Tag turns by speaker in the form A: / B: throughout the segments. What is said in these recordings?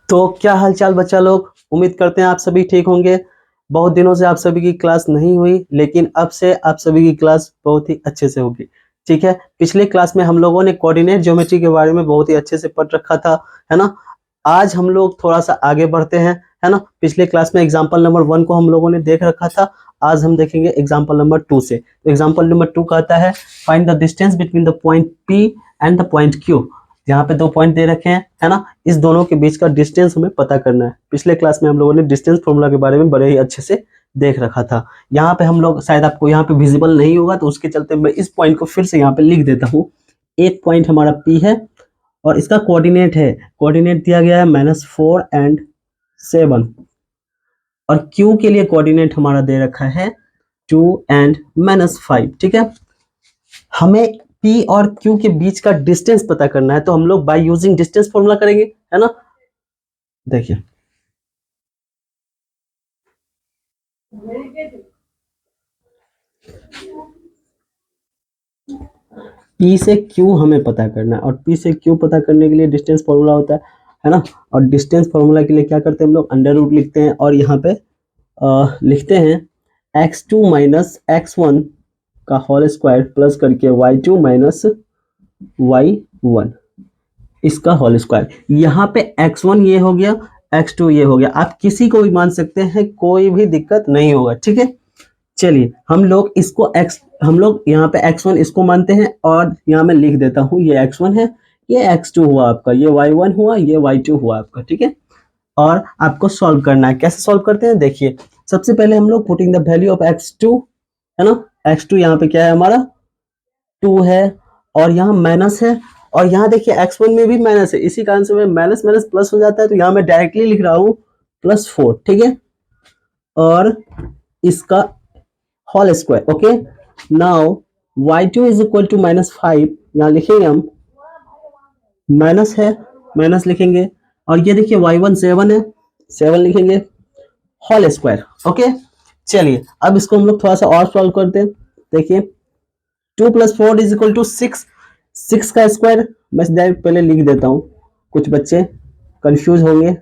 A: तो क्या हालचाल बच्चा लोग, उम्मीद करते हैं आप सभी ठीक होंगे। बहुत दिनों से आप सभी की क्लास नहीं हुई, लेकिन अब से आप सभी की क्लास बहुत ही अच्छे से होगी। ठीक है, पिछले क्लास में हम लोगों ने कोऑर्डिनेट ज्योमेट्री के बारे में बहुत ही अच्छे से पढ़ रखा था, है ना। आज हम लोग थोड़ा सा आगे बढ़ते हैं, है ना। पिछले क्लास में एग्जाम्पल नंबर 1 को हम लोगों ने देख रखा था। आज हम देखेंगे एग्जाम्पल नंबर 2 से। तो एग्जाम्पल नंबर 2 कहता है find the distance between the point P and the point Q। यहाँ पे 2 पॉइंट दे रखे हैं, है ना। इस दोनों के बीच का डिस्टेंस हमें पता करना है। पिछले क्लास में हम लोगों ने डिस्टेंस फॉर्मूला के बारे में बड़े ही अच्छे से देख रखा था। यहाँ पे हम लोग, शायद आपको यहाँ पे विजिबल नहीं होगा, तो उसके चलते मैं इस पॉइंट को फिर से यहाँ पे लिख देता हूँ। एक पॉइंट हमारा P है और इसका कोऑर्डिनेट है, कोऑर्डिनेट दिया गया है -4 एंड 7, और Q के लिए कोऑर्डिनेट हमारा दे रखा है 2 एंड -5। ठीक है, हमें P और Q के बीच का डिस्टेंस पता करना है, तो हम लोग बाय यूजिंग डिस्टेंस फॉर्मूला करेंगे, है ना। देखिए, P से Q हमें पता करना है, और P से Q पता करने के लिए डिस्टेंस फॉर्मूला होता है ना। और डिस्टेंस फॉर्मूला के लिए क्या करते हैं हम लोग, अंडर रूट लिखते हैं, और यहाँ पे लिखते हैं x2 माइनस x1 का होल स्क्वायर प्लस करके y2 माइनस y1 इसका होल स्क्वायर। यहाँ पे x1 ये हो गया, x2 ये हो गया। आप किसी को भी मान सकते हैं, कोई भी दिक्कत नहीं होगा। ठीक है, चलिए हम लोग इसको हम लोग यहाँ पे x1 इसको मानते हैं, और यहाँ मैं लिख देता हूँ ये x1 है, ये x2 हुआ आपका, ये y1 हुआ, ये y2 हुआ आपका। ठीक है, और आपको सॉल्व करना है। कैसे सॉल्व करते हैं, देखिए सबसे पहले हम लोग putting the value of x2, है ना। x2 यहाँ पे क्या है हमारा 2 है, और यहाँ माइनस है, और यहाँ देखिए x1 में भी माइनस है, इसी कारण से मैं माइनस माइनस प्लस हो जाता है, तो यहाँ मैं डायरेक्टली लिख रहा हूँ +4। ठीक है, और इसका whole square. Okay, now y2 is equal to -5, यहाँ लिखेंगे हम, माइनस है, माइनस लिखेंगे, और ये देखिए y1 7 है, 7 लिखेंगे, होल स्क्वायर। ओके, चलिए अब इसको हम लोग थोड़ा सा और सॉल्व करते हैं। देखिए 2 + 4 इज इक्वल टू 6, 6 का स्क्वायर मैं डायरेक्ट पहले लिख देता हूँ, कुछ बच्चे कंफ्यूज होंगे।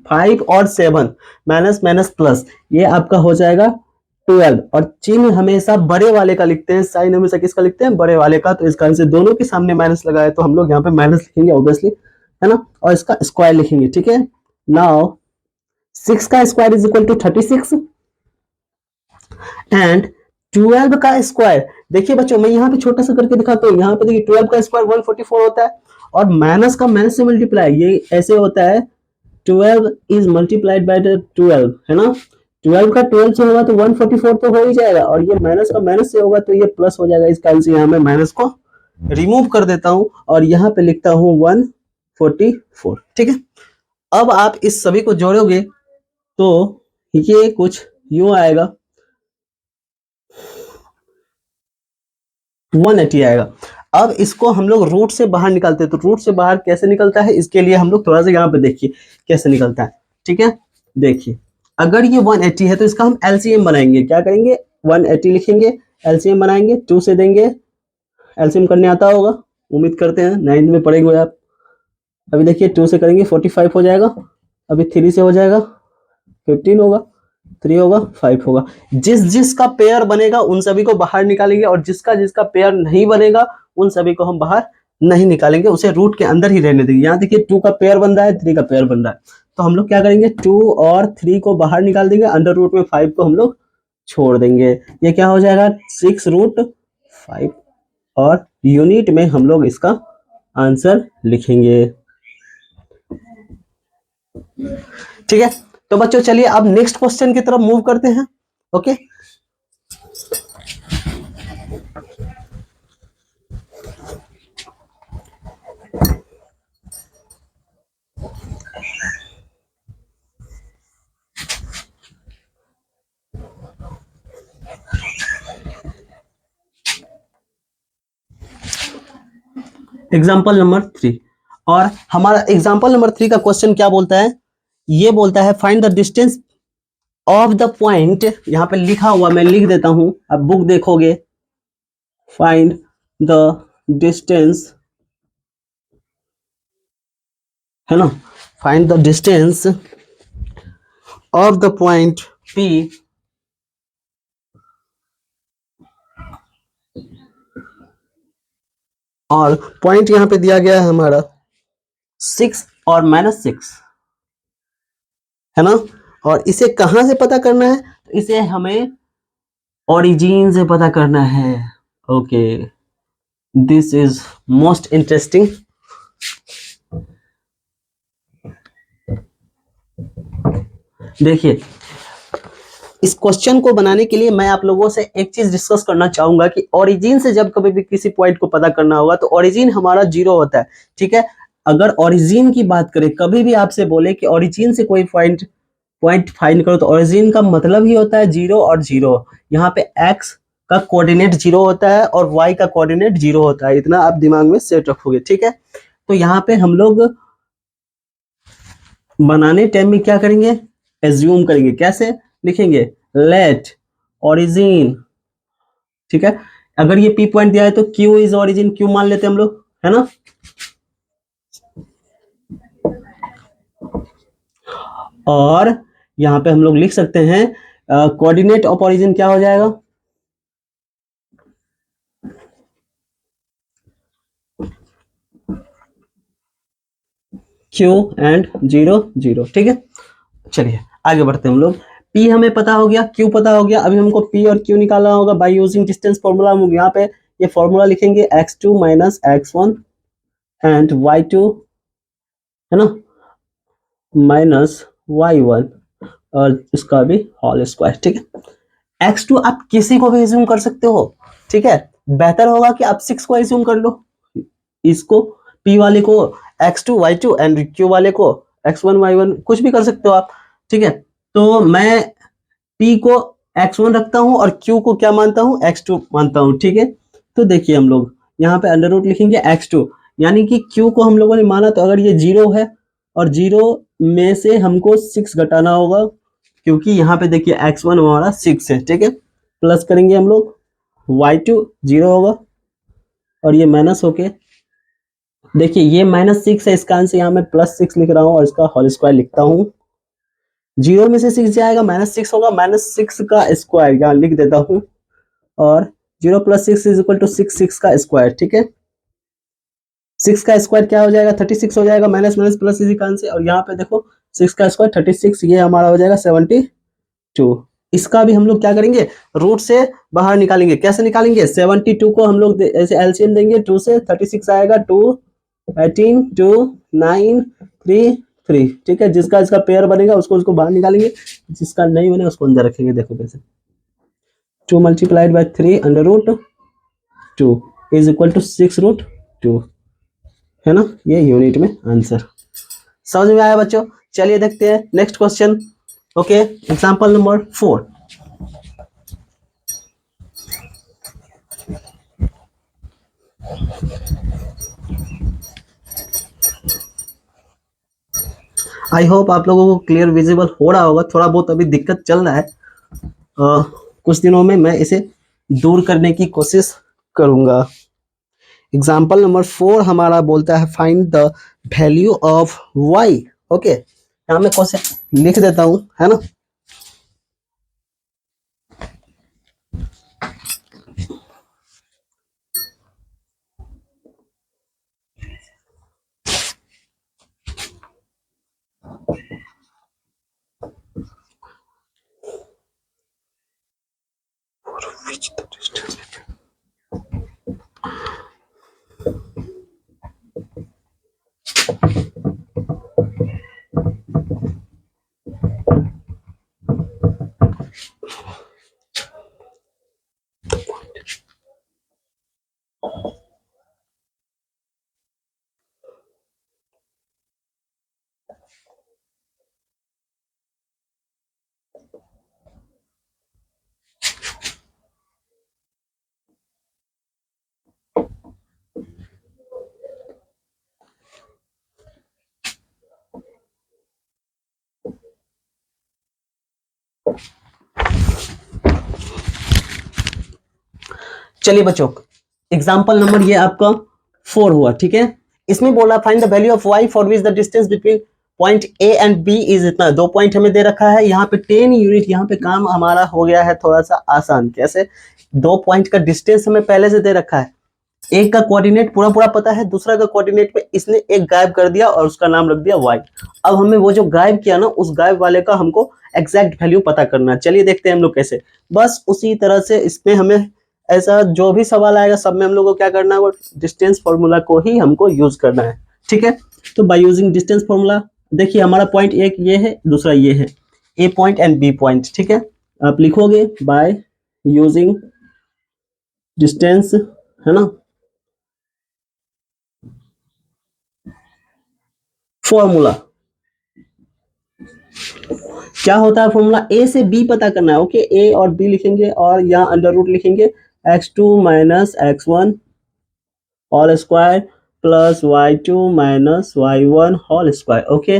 A: 5 और 7 माइनस माइनस प्लस, ये आपका हो जाएगा 12, और चिन्ह हमेशा बड़े वाले का लिखते हैं, साइन हमेशा किसका लिखते हैं, बड़े वाले का। तो इस कारण से दोनों के सामने माइनस लगाए, तो हम लोग यहाँ पे माइनस लिखेंगे ऑब्वियसली, है ना, और इसका स्क्वायर लिखेंगे। ठीक है, नाउ 6 का square is equal to 36 and 12 का स्क्वायर। देखिए बच्चों, मैं यहाँ पे छोटा सा करके दिखाता हूँ। यहाँ पे देखिए 12 का स्क्वायर 144 होता है, और माइनस का माइनस से मल्टीप्लाई ये ऐसे होता है, 12 इज मल्टीप्लाइड बाय 12, है ना। 12 का 12 से होगा तो 144 तो हो ही जाएगा, और ये माइनस का माइनस से होगा तो ये प्लस हो जाएगा। इस कारण से यहाँ मैं माइनस को रिमूव कर देता हूँ, और यहाँ पे लिखता हूँ 144। ठीक है, अब आप इस सभी को जोड़ोगे तो ये कुछ यूं आएगा, 180 आएगा। अब इसको हम लोग रूट से बाहर निकालते हैं, तो रूट से बाहर कैसे निकलता है, इसके लिए हम लोग थोड़ा सा यहाँ पे देखिए कैसे निकलता है। ठीक है, देखिए अगर ये 180 है तो इसका हम एलसीएम बनाएंगे। क्या करेंगे, 180 लिखेंगे, एलसीएम बनाएंगे, 2 से देंगे। एलसीएम करने आता होगा, उम्मीद करते हैं 9th में पढ़ेंगे आप। अभी देखिए 2 से करेंगे 45 हो जाएगा, अभी 3 से हो जाएगा 15 होगा, 3 होगा 5 होगा। जिस जिसका पेयर बनेगा उन सभी को बाहर निकालेंगे, और जिसका जिसका पेयर नहीं बनेगा उन सभी को हम बाहर नहीं निकालेंगे, उसे रूट के अंदर ही रहने देंगे। यहाँ देखिए 2 का पेयर बन रहा है, 3 का पेयर बन रहा है, तो हम लोग क्या करेंगे, 2 और 3 को बाहर निकाल देंगे, अंडर रूट में 5 को हम लोग छोड़ देंगे। ये क्या हो जाएगा, 6√5, और यूनिट में हम लोग इसका आंसर लिखेंगे। ठीक है, तो बच्चों चलिए अब नेक्स्ट क्वेश्चन की तरफ मूव करते हैं। ओके, एग्जाम्पल नंबर 3, और हमारा एग्जाम्पल नंबर 3 का क्वेश्चन क्या बोलता है, ये बोलता है find the distance of the point. यहाँ पे लिखा हुआ मैं लिख देता हूं, अब बुक देखोगे, फाइंड द डिस्टेंस है ना, find the distance of the point P और पॉइंट यहां पे दिया गया है हमारा 6 और -6, है ना। और इसे कहां से पता करना है, तो इसे हमें ओरिजिन से पता करना है। Okay, this is most interesting. देखिए, इस क्वेश्चन को बनाने के लिए मैं आप लोगों से एक चीज डिस्कस करना चाहूंगा कि ओरिजिन से जब कभी भी किसी पॉइंट को पता करना होगा तो ओरिजिन हमारा 0 होता है, ठीक है। अगर ओरिजिन की बात करें, कभी भी आपसे बोले कि ओरिजिन से कोई पॉइंट फाइंड करो, तो ओरिजिन का मतलब ही होता है 0 और 0। यहाँ पे x का कोऑर्डिनेट 0 होता है और y का कोऑर्डिनेट 0 होता है, इतना आप दिमाग में सेट रखोगे, ठीक है। तो यहाँ पे हम लोग बनाने टाइम में क्या करेंगे, एज्यूम करेंगे। कैसे लिखेंगे, लेट ओरिजिन, ठीक है। अगर ये P पॉइंट दिया है तो Q इज ओरिजिन, Q मान लेते हैं हम लोग, है ना। और यहाँ पे हम लोग लिख सकते हैं कोऑर्डिनेट ऑफ ओरिजिन क्या हो जाएगा, Q एंड 0 0, ठीक है। चलिए आगे बढ़ते हैं हम लोग। P हमें पता हो गया, Q पता हो गया, अभी हमको P और Q निकालना होगा बाय यूजिंग डिस्टेंस फॉर्मूला। हम यहाँ पे ये फॉर्मूला लिखेंगे x2 minus x1 and y2, है ना, माइनस y1 और इसका भी होल स्क्वायर, ठीक है। x2 आप किसी को भी एज्यूम कर सकते हो, ठीक है। बेहतर होगा कि आप 6 को एज्यूम कर लो, इसको P वाले को x2 y2 एंड Q वाले को x1 y1, कुछ भी कर सकते हो आप, ठीक है। तो मैं P को x1 रखता हूं और Q को क्या मानता हूं, x2 मानता हूं, ठीक है। तो देखिए हम लोग यहाँ पे अंडर रूट लिखेंगे x2, यानी कि Q को हम लोगों ने माना, तो अगर ये 0 है और 0 में से हमको 6 घटाना होगा, क्योंकि यहाँ पे देखिए x1 हमारा 6 है, ठीक है। प्लस करेंगे हम लोग, y2 0 होगा और ये माइनस होके, देखिए ये -6 है, इसका आंसर यहाँ मैं +6 लिख रहा हूँ और इसका होल स्क्वायर लिखता हूँ। 0 में से 6 जाएगा, -6 होगा, -6 का स्क्वायर यहाँ लिख देता हूँ, और 0 + 6 इज इक्वल टू 6, 6 का स्क्वायर, ठीक है। 6 का स्क्वायर क्या हो जाएगा, 36 हो जाएगा, माइनस माइनस प्लस इसी का आंसर। और यहाँ पे देखो 6 का स्क्वायर 36, ये हमारा हो जाएगा 72। इसका भी हम लोग क्या करेंगे, रूट से बाहर निकालेंगे। कैसे निकालेंगे, 72 को हम लोग ऐसे एलसीएम देंगे, 2 से 36 आएगा, 2 18 2 9 3 3, ठीक है। जिसका इसका पेयर बनेगा उसको बाहर निकालेंगे, जिसका नहीं बनेगा उसको अंदर रखेंगे। देखो कैसे, 2 multiplied by 3 under root 2 is equal to 6√2, है ना। ये यूनिट में आंसर समझ में आया बच्चों। चलिए देखते हैं next question. Okay, example number 4। I hope आप लोगों को क्लियर विजिबल हो रहा होगा, थोड़ा बहुत अभी दिक्कत चल रहा है, कुछ दिनों में मैं इसे दूर करने की कोशिश करूंगा। एग्जाम्पल नंबर 4 हमारा बोलता है find the value of y। Okay, यहाँ मैं क्वेश्चन लिख देता हूं, है ना। चलिए बच्चों, एग्जाम्पल नंबर ये आपका 4 हुआ, ठीक है। इसमें बोला find the value of y for which the distance between point a and b is इतना। 2 पॉइंट हमें दे रखा है, यहाँ पे 10 यूनिट। यहाँ पे काम हमारा हो गया है थोड़ा सा आसान। कैसे? 2 पॉइंट का डिस्टेंस हमें पहले से दे रखा है, एक का कोऑर्डिनेट पूरा पूरा पता है, दूसरा का कोऑर्डिनेट पे इसने एक गायब कर दिया और उसका नाम रख दिया y। अब हमें वो जो गायब किया ना, उस गायब वाले का हमको एग्जैक्ट वैल्यू पता करना है। चलिए देखते हैं हम लोग कैसे। बस उसी तरह से इसमें हमें ऐसा जो भी सवाल आएगा सब में हम लोग को क्या करना है, वो डिस्टेंस फॉर्मूला को ही हमको यूज करना है। ठीक है, तो बाय यूजिंग डिस्टेंस फॉर्मूला, देखिए हमारा पॉइंट एक ये है, दूसरा ये है, ए पॉइंट एंड बी पॉइंट। ठीक है, आप लिखोगे बाय यूजिंग डिस्टेंस, है ना, फॉर्मूला। क्या होता है फॉर्मूला? ए से बी पता करना है। ओके, ए और बी लिखेंगे और यहाँ अंडर रूट लिखेंगे x2 minus x1 whole square plus y2 minus y1 whole square. Okay,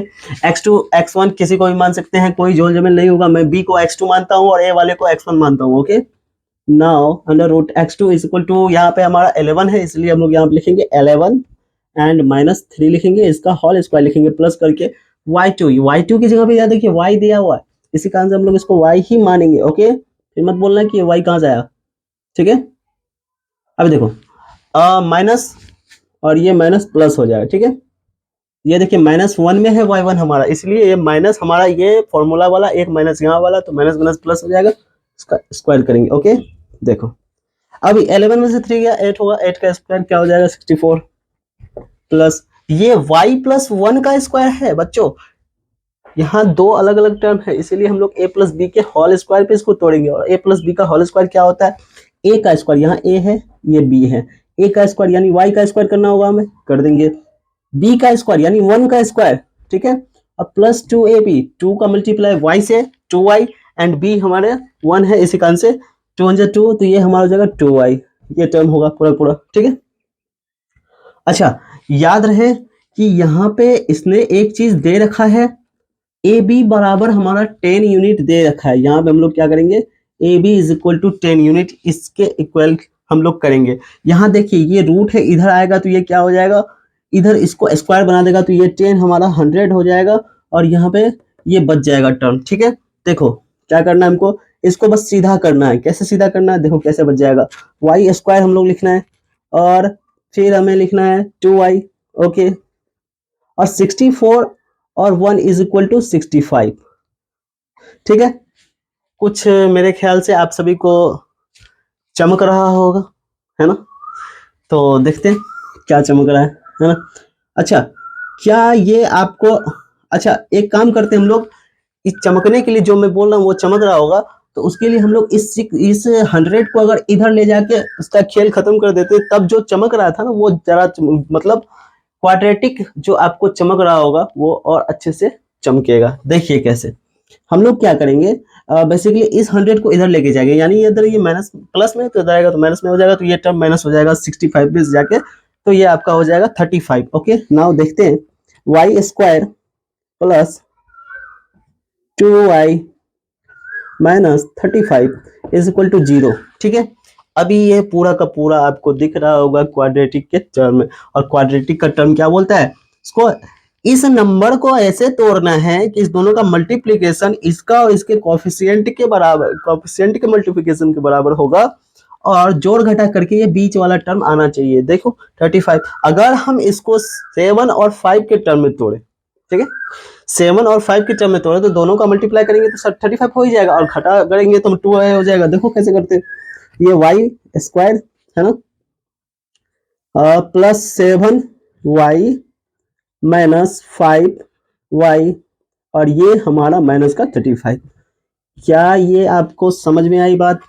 A: x2 x1 किसी को भी मान सकते हैं, कोई झोल झमेल नहीं होगा। मैं b को x2 मानता हूँ और a वाले को x1 मानता हूँ। Okay, now under root x2 is equal to, यहाँ पे हमारा 11 है इसलिए हम लोग यहाँ पे लिखेंगे 11 एंड माइनस 3 लिखेंगे, इसका होल स्क्वायर लिखेंगे प्लस करके y2 की जगह पे याद देखिए y दिया हुआ है, इसी कारण से हम लोग इसको y ही मानेंगे। ओके, फिर मत बोलना कि y कहाँ से आया। ठीक है, अभी देखो माइनस और ये माइनस प्लस हो जाएगा। ठीक है, ये देखिए -1 में है y1 हमारा, इसलिए ये माइनस हमारा ये फॉर्मूला वाला एक माइनस यहाँ वाला, तो माइनस माइनस प्लस हो जाएगा, इसका स्क्वायर करेंगे। ओके, देखो अभी 11 में से 3 गया 8 होगा, 8 का स्क्वायर क्या हो जाएगा 64 प्लस ये y प्लस 1 का स्क्वायर है बच्चों। यहाँ दो अलग अलग टर्म है, इसीलिए हम लोग a प्लस बी के होल स्क्वायर पे इसको तोड़ेंगे। और a प्लस बी का होल स्क्वायर क्या होता है? a का स्क्वायर, यहाँ a है ये b है, a का स्क्वायर यानी y का स्क्वायर करना होगा हमें, कर देंगे। b का स्क्वायर यानी 1 का स्क्वायर। ठीक है, अब प्लस 2ab, 2 का मल्टीप्लाई y से 2y एंड b हमारे 1 है, इसी कारण से 2 2, तो ये हमारा हो जाएगा 2y, ये टर्म होगा पूरा पूरा। ठीक है, अच्छा याद रहे कि यहाँ पे इसने एक चीज दे रखा है, ए बी बराबर हमारा 10 यूनिट दे रखा है। यहाँ पे हम लोग क्या करेंगे, a b is equal to 10 unit, इसके इक्वल हम लोग करेंगे। यहाँ देखिए ये रूट है, इधर आएगा तो ये क्या हो जाएगा, इधर इसको स्क्वायर बना देगा तो ये 10 हमारा 100 हो जाएगा और यहाँ पे ये बच जाएगा टर्म। ठीक है, देखो क्या करना है हमको, इसको बस सीधा करना है। कैसे सीधा करना है, देखो कैसे बच जाएगा, वाई स्क्वायर हम लोग लिखना है और फिर हमें लिखना है 2y। ओके, और 64 और 1 इज इक्वल टू 65। ठीक है, कुछ मेरे ख्याल से आप सभी को चमक रहा होगा, है ना, तो देखते हैं क्या चमक रहा है ना। अच्छा, क्या ये आपको, अच्छा एक काम करते हैं हम लोग, इस चमकने के लिए जो मैं बोल रहा हूँ वो चमक रहा होगा, तो उसके लिए हम लोग इस 100 को अगर इधर ले जाके उसका खेल खत्म कर देते, तब जो चमक रहा था ना वो जरा मतलब क्वाड्रेटिक जो आपको चमक रहा होगा वो और अच्छे से चमकेगा। देखिए कैसे हम लोग क्या करेंगे, बेसिकली इस 100 को इधर लेके जाएंगे, यानी इधर ये माइनस प्लस में तो इधर आएगा तो माइनस में हो जाएगा, तो ये टर्म माइनस हो जाएगा 65 में जाके, तो ये आपका हो जाएगा 35। ओके, नाउ देखते हैं y square plus 2y minus 35 is equal to 0। ठीक है, अभी ये पूरा का पूरा आपको दिख रहा होगा क्वाड्रेटिक के टर्म में, और क्वाड्रेटिक का टर्म क्या बोलता है, इसको इस नंबर को ऐसे तोड़ना है कि इस दोनों का मल्टीप्लिकेशन इसका और इसके कोफिशिएंट के बराबर, कोफिशिएंट के मल्टीप्लिकेशन के बराबर होगा, और जोड़ घटा करके ये बीच वाला टर्म आना चाहिए। देखो 35, अगर हम इसको 7 और 5 के टर्म में तोड़े, ठीक है, 7 और 5 के टर्म में तोड़े तो दोनों का मल्टीप्लाई करेंगे तो 35 हो ही जाएगा, और घटा करेंगे तो 2 हो जाएगा। देखो कैसे करते हैं, ये वाई स्क्वायर है ना प्लस 7y माइनस 5y और ये हमारा माइनस का 35। क्या ये आपको समझ में आई बात?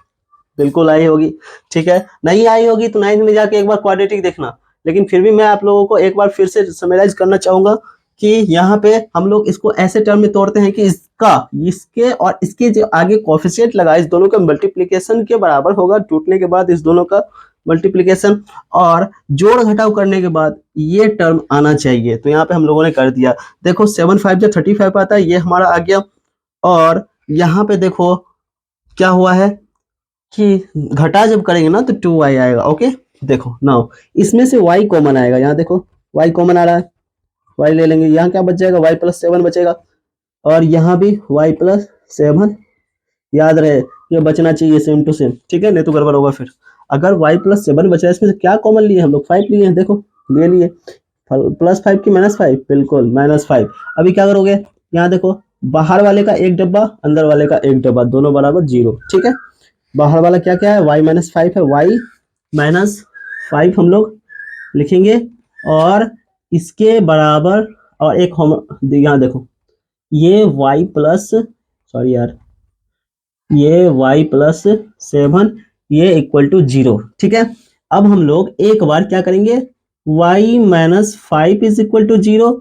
A: बिल्कुल आई होगी। ठीक है, नहीं आई होगी तो 9th में जाके एक बार क्वाड्रेटिक देखना, लेकिन फिर भी मैं आप लोगों को एक बार फिर से समराइज करना चाहूंगा कि यहाँ पे हम लोग इसको ऐसे टर्म में तोड़ते हैं कि इसका, इसके और इसके जो आगे कोफिशिएंट लगा इस दोनों का मल्टीप्लिकेशन के बराबर होगा, टूटने के बाद इस दोनों का मल्टीप्लिकेशन और जोड़ घटाव करने के बाद ये टर्म आना चाहिए। तो यहाँ पे हम लोगों ने कर दिया, देखो 7 5 जब 35 आता है, ये हमारा आ गया, और यहाँ पे देखो क्या हुआ है कि घटा जब करेंगे ना तो 2y आएगा। ओके, देखो नाउ इसमें से y कॉमन आएगा, यहाँ देखो y कॉमन आ रहा है, y ले लेंगे, यहाँ क्या बच जाएगा, y प्लस 7 बचेगा, और यहाँ भी y प्लस 7, याद रहे ये बचना चाहिए सेम टू सेम, ठीक है, नहीं तो गड़बड़ होगा फिर। अगर y प्लस 7 बचा है, इसमें से क्या कॉमन लिए हम लोग, 5 लिए हैं, देखो ले लिए, +5 की -5, बिल्कुल -5। अभी क्या करोगे, यहाँ देखो बाहर वाले का एक डब्बा, अंदर वाले का एक डब्बा, दोनों बराबर 0, ठीक है। बाहर वाला क्या क्या है, y -5 है, y -5 हम लोग लिखेंगे, और इसके बराबर, और एक हम यहाँ देखो ये y प्लस, सॉरी यार, ये y प्लस 7 ये इक्वल टू 0, ठीक है। अब हम लोग एक बार क्या करेंगे, y -5 इज इक्वल टू 0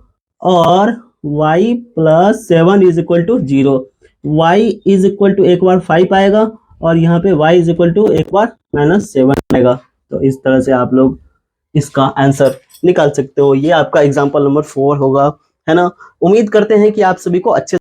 A: और y plus 7 is equal to 0। y is equal to एक बार 5 आएगा, और यहाँ पे y इज इक्वल टू एक बार -7 आएगा। तो इस तरह से आप लोग इसका आंसर निकाल सकते हो। ये आपका एग्जाम्पल नंबर 4 होगा, है ना। उम्मीद करते हैं कि आप सभी को अच्छे